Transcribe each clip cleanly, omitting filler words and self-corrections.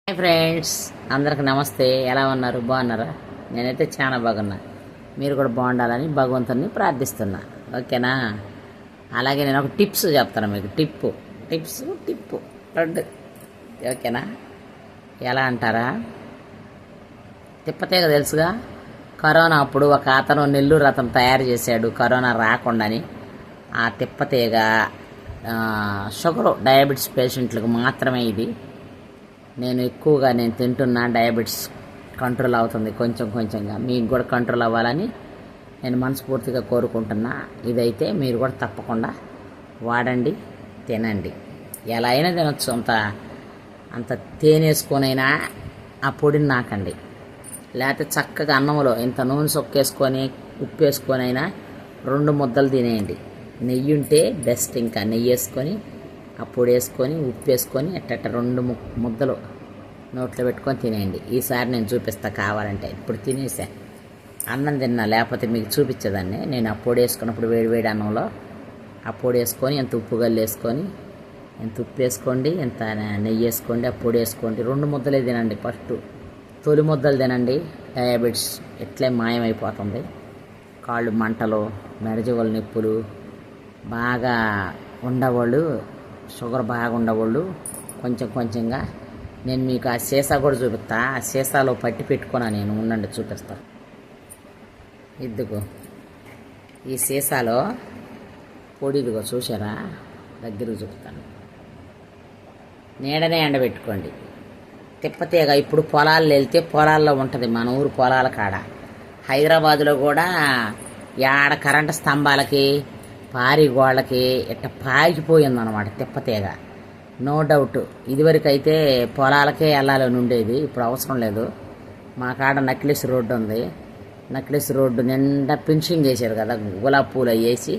Hi friends, అందరికి నమస్తే. ఎలా ఉన్నారు? బాగున్నారా? నేనైతే చాలా బాగున్నా. మీరు కూడా బాగుండాలని భగవంతుని ప్రార్థిస్తున్నా. ఓకేనా? అలాగే నేను ఒక టిప్స్ చెప్తాను మీకు. టిప్పు రెండు. ఓకేనా? ఎలా అంటారా? తిప్పతీగ తెలుసుగా. కరోనా అప్పుడు ఒక అతను నెల్లూరు రథం తయారు చేశాడు కరోనా రాకుండాని. ఆ తిప్పతీగ షుగరు డయాబెటీస్ పేషెంట్లకు మాత్రమే ఇది. నేను తింటున్నా, డయాబెటీస్ కంట్రోల్ అవుతుంది కొంచెంగా. మీకు కూడా కంట్రోల్ అవ్వాలని నేను మనస్ఫూర్తిగా కోరుకుంటున్నా. ఇదైతే మీరు కూడా తప్పకుండా వాడండి, తినండి. ఎలా అయినా తినొచ్చు. అంత తేనేసుకొనైనా ఆ పొడిని నాకండి. లేకపోతే చక్కగా అన్నంలో ఇంత నూనె సొక్కేసుకొని ఉప్పు వేసుకొనైనా 2 ముద్దలు తినేయండి. నెయ్యి ఉంటే బెస్ట్. ఇంకా నెయ్యి వేసుకొని ఆ పొడి వేసుకొని ఉప్పు వేసుకొని ఎట్ట 2 ముద్దలు నోట్లో పెట్టుకొని తినేయండి. ఈసారి నేను చూపిస్తా కావాలంటే. ఇప్పుడు తినేసా, అన్నం తిన్నా, లేకపోతే మీకు చూపించేదాన్ని. నేను ఆ పొడి వేసుకున్నప్పుడు వేడి అన్నంలో ఆ పొడి వేసుకొని ఎంత ఉప్పు గల్లు వేసుకొని, ఎంత ఉప్పు వేసుకోండి, ఎంత నెయ్యి వేసుకోండి, ఆ పొడి వేసుకోండి. 2 ముద్దలే తినండి. ఫస్ట్ తొలి ముద్దలు తినండి. డయాబెటీస్ ఎట్లే మాయమైపోతుంది. కాళ్ళు మంటలు, మెడజీవుల నొప్పులు బాగా ఉండేవాళ్ళు, షుగర్ బాగా ఉండేవాళ్ళు కొంచెంగా నేను మీకు ఆ సీసా కూడా చూపిస్తా. ఆ సీసాలో పట్టి పెట్టుకున్నా నేను. ఉండండి చూపిస్తా. ఇదిగో ఈ సీసాలో పొడి. ఇదిగో చూసారా? దగ్గరకు చూపుతాను. నీడనే ఎండబెట్టుకోండి. తిప్పతీగ ఇప్పుడు పొలాల్లో వెళ్తే పొలాల్లో ఉంటుంది. మన ఊరు పొలాల కాడ. హైదరాబాదులో కూడా యాడ కరెంటు స్తంభాలకి పారి గోళ్ళకి ఇట్ట పాకిపోయిందనమాట తిప్పతీగ. No doubt. ఇదివరకు అయితే పొలాలకే వెళ్ళాలని ఉండేది. ఇప్పుడు అవసరం లేదు. మా కాడ నక్లెస్ రోడ్డు ఉంది. నక్లెస్ రోడ్డు నిండా ఫినిషింగ్ వేసారు కదా, గులాబీ పూలు వేసి.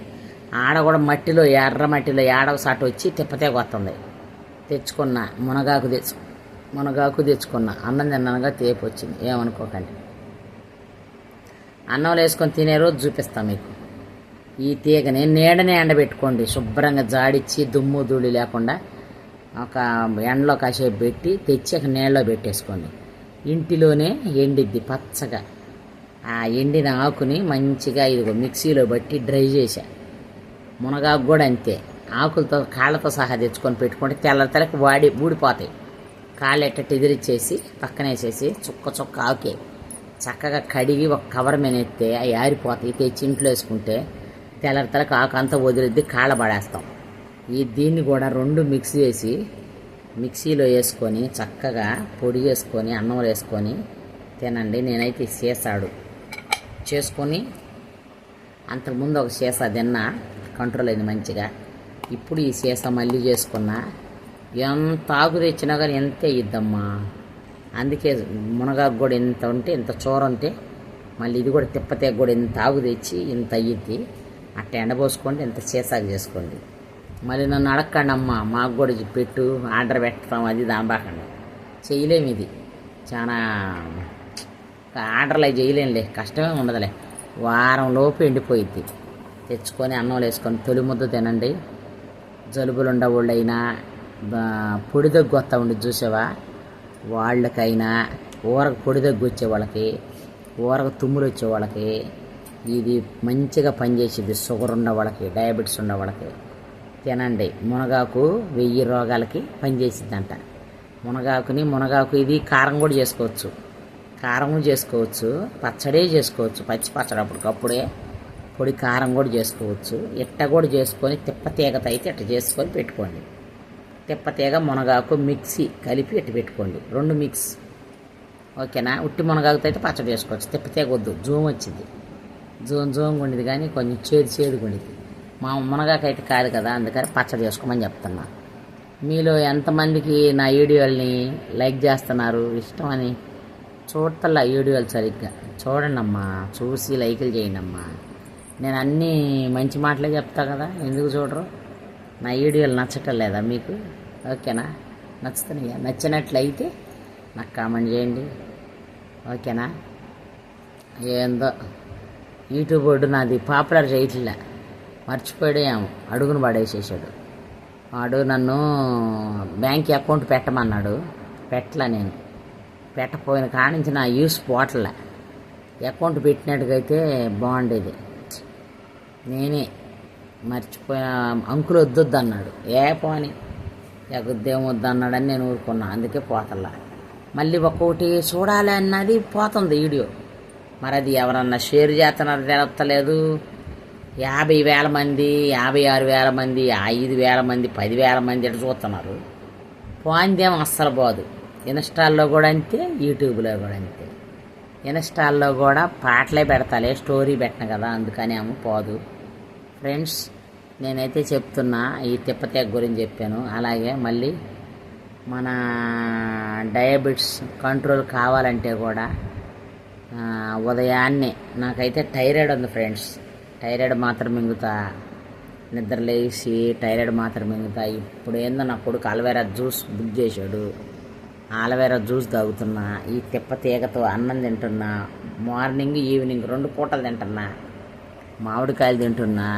ఆడ కూడా మట్టిలో, ఎర్ర మట్టిలో ఏడవ సాటు వచ్చి తిప్పతీగ వస్తుంది. తెచ్చుకున్నా మునగాకు తెచ్చుకున్నా. అన్నం తిన్నానుగా తేపు వచ్చింది. ఏమనుకోకండి. అన్నంలో వేసుకొని తినే రోజు చూపిస్తాను మీకు. ఈ తీగని నీడనే ఎండబెట్టుకోండి. శుభ్రంగా జాడిచ్చి దుమ్ము ధూళి లేకుండా ఒక ఎండలో కాసేపు పెట్టి తెచ్చి ఒక నీళ్ళలో పెట్టేసుకోండి. ఇంటిలోనే ఎండిద్ది పచ్చగా. ఆ ఎండిన ఆకుని మంచిగా ఇదిగో మిక్సీలో బట్టి డ్రై చేశా. మునగాకు కూడా అంతే. ఆకులతో కాళ్ళతో సహా తెచ్చుకొని పెట్టుకుంటే తెల్లకి ఊడిపోతాయి. కాళ్ళు ఎట్ట ఎదిరిచ్చేసి పక్కనేసేసి చుక్క ఆకే చక్కగా కడిగి ఒక కవర్ మీద ఎత్తే అవి ఆరిపోతాయి. తెచ్చి ఇంట్లో వేసుకుంటే తెల్లకి ఆకు అంతా వదిలిద్ది, కాళ్ళ పడేస్తాం. దీన్ని కూడా 2 మిక్సీలో వేసుకొని చక్కగా పొడి వేసుకొని అన్నం వేసుకొని తినండి. నేనైతే సీసాడు చేసుకొని అంతకుముందు ఒక సీసా తిన్నా, కంట్రోల్ అయింది మంచిగా. ఇప్పుడు ఈ సీసా మళ్ళీ చేసుకున్నా. ఎంత ఆకు తెచ్చినా కానీ ఎంతే ఇద్దమ్మా. అందుకే మునగాకు కూడా ఇంత ఉంటే, ఇంత చూర ఉంటే మళ్ళీ ఇది కూడా తిప్పతీగ కూడా ఇంత ఆకు తెచ్చి ఇంత అయ్యిద్ది. అట్ట ఎండబోసుకోండి, ఇంత సీసాకు చేసుకోండి. మళ్ళీ నన్ను అడగండి అమ్మ, మాకు కూడా పెట్టు, ఆర్డర్ పెట్టడం అది దాంబాకండి. చేయలేము. ఇది చాలా ఆర్డర్లు అవి చేయలేంలే, కష్టమే ఉండదులే. వారం లోపు ఎండిపోయిద్ది. తెచ్చుకొని అన్నం వేసుకొని తొలి ముద్ద తినండి. జలుబులు ఉండవాళ్ళైనా, పొడి దగ్గు వస్తూ ఉండి చూసావా, వాళ్ళకైనా, ఊరకు పొడి దగ్గు వచ్చే వాళ్ళకి, ఊరకు తుమ్ములు వచ్చే వాళ్ళకి ఇది మంచిగా పనిచేసేది. షుగర్ ఉన్న వాళ్ళకి, డయాబెటీస్ ఉన్న వాళ్ళకి తినండి. మునగాకు 1000 రోగాలకి పనిచేసిద్దంట. మునగాకు ఇది కారం కూడా చేసుకోవచ్చు. పచ్చడే చేసుకోవచ్చు. పచ్చి పచ్చడి అప్పటికప్పుడే పొడి కారం కూడా చేసుకోవచ్చు. ఇట్ట కూడా చేసుకొని తిప్పతీగతో అయితే ఇట్ట చేసుకొని పెట్టుకోండి. తిప్పతీగ మునగాకు మిక్సీ కలిపి ఇట్ట పెట్టుకోండి. 2 మిక్స్. ఓకేనా? ఉట్టి మునగాకుతో అయితే పచ్చడి చేసుకోవచ్చు. తిప్పతీగ వద్దు, జూమ్ వచ్చింది. జూమ్ ఉండేది కానీ కొంచెం చేదుగా ఉండేది. మా మునగాకు అయితే కాదు కదా, అందుకని పచ్చడి చేసుకోమని చెప్తున్నా. మీలో ఎంతమందికి నా వీడియోల్ని లైక్ చేస్తున్నారు, ఇష్టమని చూడతల్లా వీడియోలు సరిగ్గా చూడండి అమ్మా. చూసి లైకులు చేయండి అమ్మా. నేను అన్నీ మంచి మాటలే చెప్తా కదా, ఎందుకు చూడరు? నా వీడియోలు నచ్చటం లేదా మీకు? ఓకేనా? నచ్చినట్లయితే నాకు కామెంట్ చేయండి. ఓకేనా? ఏందో యూట్యూబ్ వాడు నాది పాపులర్ చేయట్లే, మర్చిపోయాడేమో, అడుగును పడేసేసాడు. వాడు నన్ను బ్యాంక్ అకౌంట్ పెట్టమన్నాడు. పెట్టలా నేను. పెట్టపోయిన కానించి నా యూస్ పోవట్లే. అకౌంట్ పెట్టినట్టుగైతే బాగుండేది. నేనే మర్చిపోయిన. అంకులు వద్దొద్దు అన్నాడు. ఏ పోని ఎగుద్దేం వద్దు అన్నాడని నేను ఊరుకున్నా. అందుకే పోతల్లా. మళ్ళీ ఒక్కొక్కటి చూడాలి అన్నది పోతుంది వీడియో. మరి అది ఎవరన్నా షేర్ చేస్తున్నారు తెలత్తలేదు. 50,000 మంది, 56,000 మంది, 5,000 మంది, 10,000 మంది ఇట్లా చూస్తున్నారు. పోయిందేమో అస్సలు పోదు. ఇన్స్టాల్లో కూడా అంతే, యూట్యూబ్లో కూడా అంతే. ఇన్స్టాల్లో కూడా పాటలే పెడతాలే, స్టోరీ పెట్టను కదా, అందుకని ఏమో పోదు. ఫ్రెండ్స్, నేనైతే చెప్తున్నా, ఈ తిప్పతేగ గురించి చెప్పాను. అలాగే మళ్ళీ మన డయాబెటిస్ కంట్రోల్ కావాలంటే కూడా ఉదయాన్నే నాకైతే థైరాయిడ్ ఉంది ఫ్రెండ్స్. థైరాయిడ్ మాత్రం మింగుతా, నిద్ర లేచి థైరాయిడ్ మాత్రం మింగుతా. ఇప్పుడు ఏందో నా కొడుకు అలోవెరా జ్యూస్ బుక్ చేశాడు. అలోవెరా జ్యూస్ తాగుతున్నా. ఈ తిప్పతీగతో అన్నం తింటున్నా. మార్నింగ్ ఈవినింగ్ 2 పూటలు తింటున్నా. మామిడికాయలు తింటున్నా.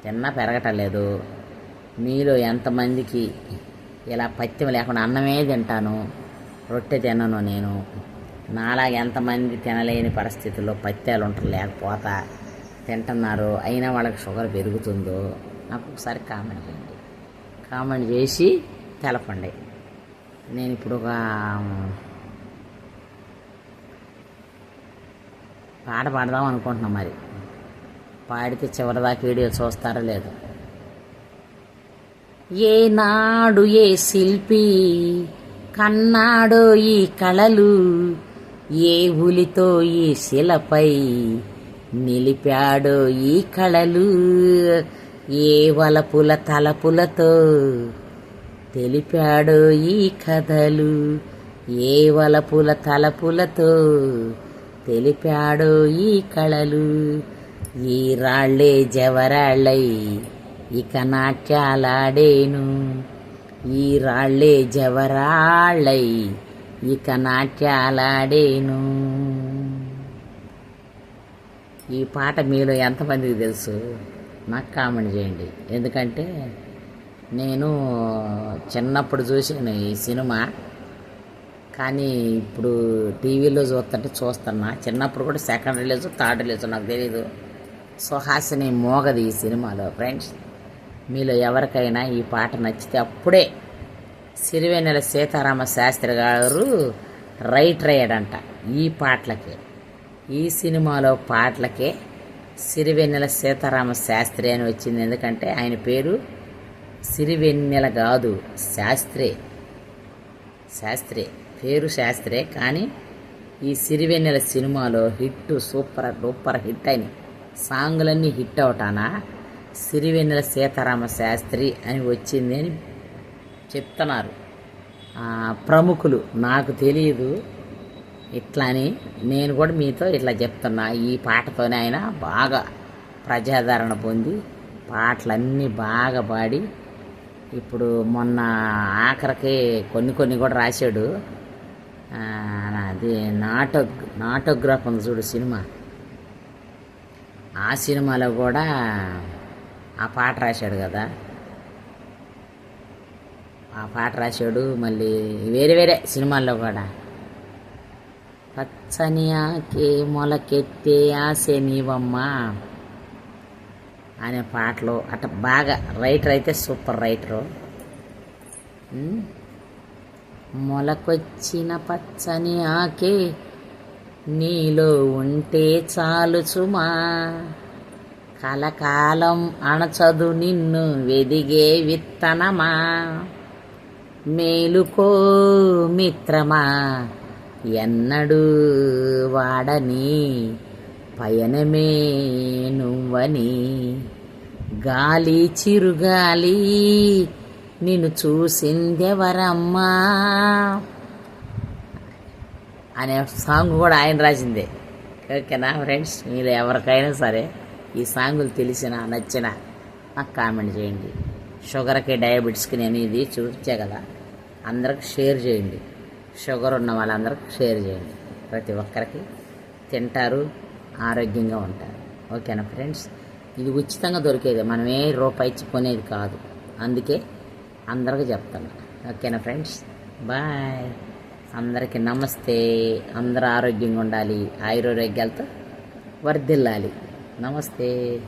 తిన్నా పెరగటలేదు. మీలో ఎంతమందికి ఇలా పత్యం లేకుండా అన్నమే తింటాను, రొట్టె తినను నేను. నాలాగా ఎంతమంది తినలేని పరిస్థితుల్లో పత్యాలు ఉంటారు లేకపోతా తింటున్నారు, అయినా వాళ్ళకి షుగర్ పెరుగుతుందో నాకు ఒకసారి కామెంట్ చేయండి. కామెంట్ చేసి తెలపండి. నేను ఇప్పుడు ఒక పాట పాడదాం అనుకుంటున్నా. మరి పాడితే చివరిదాకా వీడియో చూస్తారో లేదు. ఏనాడు ఏ శిల్పి కన్నాడో ఈ కళలు, ఏ ఉలితో ఈ శిలపై నిలిపాడో ఈ కళలు, ఏ వలపుల తలపులతో తెలిపాడో ఈ కథలు, ఏ వలపుల తలపులతో తెలిపాడో ఈ కళలు. ఈ రాళ్లే జవరాళ్ళై ఇక నాట్యాలాడేను, ఈ రాళ్లే జవరాళ్ళై ఇక నాట్యాలాడేను. ఈ పాట మీలో ఎంతమందికి తెలుసు నాకు కామెంట్ చేయండి. ఎందుకంటే నేను చిన్నప్పుడు చూసాను ఈ సినిమా, కానీ ఇప్పుడు టీవీలో చూస్తున్నా. చిన్నప్పుడు కూడా సెకండ్ రిలీజు, థర్డ్ రిలీజు నాకు తెలీదు. సుహాసిని మోగది ఈ సినిమాలో. ఫ్రెండ్స్, మీలో ఎవరికైనా ఈ పాట నచ్చితే అప్పుడే సిరివెన్నెల సీతారామ శాస్త్రి గారు రైటర్ అయ్యాడంట ఈ పాటలకే. ఈ సినిమాలో పాటలకే సిరివెన్నెల సీతారామ శాస్త్రి అని వచ్చింది. ఎందుకంటే ఆయన పేరు సిరివెన్నెల కాదు, శాస్త్రే పేరు శాస్త్రే. కానీ ఈ సిరివెన్నెల సినిమాలో హిట్, సూపర్ డూపర్ హిట్ అయినాయి. సాంగులన్నీ హిట్ అవటానా సిరివెన్నెల సీతారామ శాస్త్రి అని వచ్చింది అని చెప్తున్నారు ప్రముఖులు. నాకు తెలియదు ఇట్లా అని, నేను కూడా మీతో ఇట్లా చెప్తున్నా. ఈ పాటతోనే ఆయన బాగా ప్రజాదరణ పొంది పాటలన్నీ బాగా పాడి ఇప్పుడు మొన్న ఆఖరికి కొన్ని కూడా రాశాడు. అది నాటోగ్రాఫ్ ఉంది చూడు సినిమా, ఆ సినిమాలో కూడా ఆ పాట రాశాడు కదా, ఆ పాట రాశాడు. మళ్ళీ వేరే సినిమాల్లో కూడా పచ్చని ఆకే మొలకెత్తే ఆసే నీవమ్మ అనే పాటలు అట్లా బాగా రైటర్ అయితే సూపర్ రైటరు. మొలకొచ్చిన పచ్చని ఆకే నీలో ఉంటే చాలు సుమా, కలకాలం అణచదు నిన్ను వెదిగే విత్తనమా, మేలుకో మిత్రమా ఎన్నడూ వాడని పయనమే నువ్వని, గాలి చిరుగాలి నిన్ను చూసిందెవరమ్మా అనే సాంగ్ కూడా ఆయన రాసిందే. ఓకేనా ఫ్రెండ్స్, మీరు ఎవరికైనా సరే ఈ సాంగులు తెలిసినా నచ్చినా నాకు కామెంట్ చేయండి. షుగర్కి డయాబెటీస్కి నేను ఇది చూపించా కదా, అందరికి షేర్ చేయండి. షుగర్ ఉన్న వాళ్ళందరికీ షేర్ చేయండి. ప్రతి ఒక్కరికి తింటారు, ఆరోగ్యంగా ఉంటారు. ఓకేనా ఫ్రెండ్స్, ఇది ఉచితంగా దొరికేది, మనం ఏ రూపాయి ఇచ్చి కొనేది కాదు. అందుకే అందరికీ చెప్తున్నా. ఓకేనా ఫ్రెండ్స్. బాయ్. అందరికీ నమస్తే. అందరూ ఆరోగ్యంగా ఉండాలి, ఆయురారోగ్యాలతో వర్ధిల్లాలి. నమస్తే.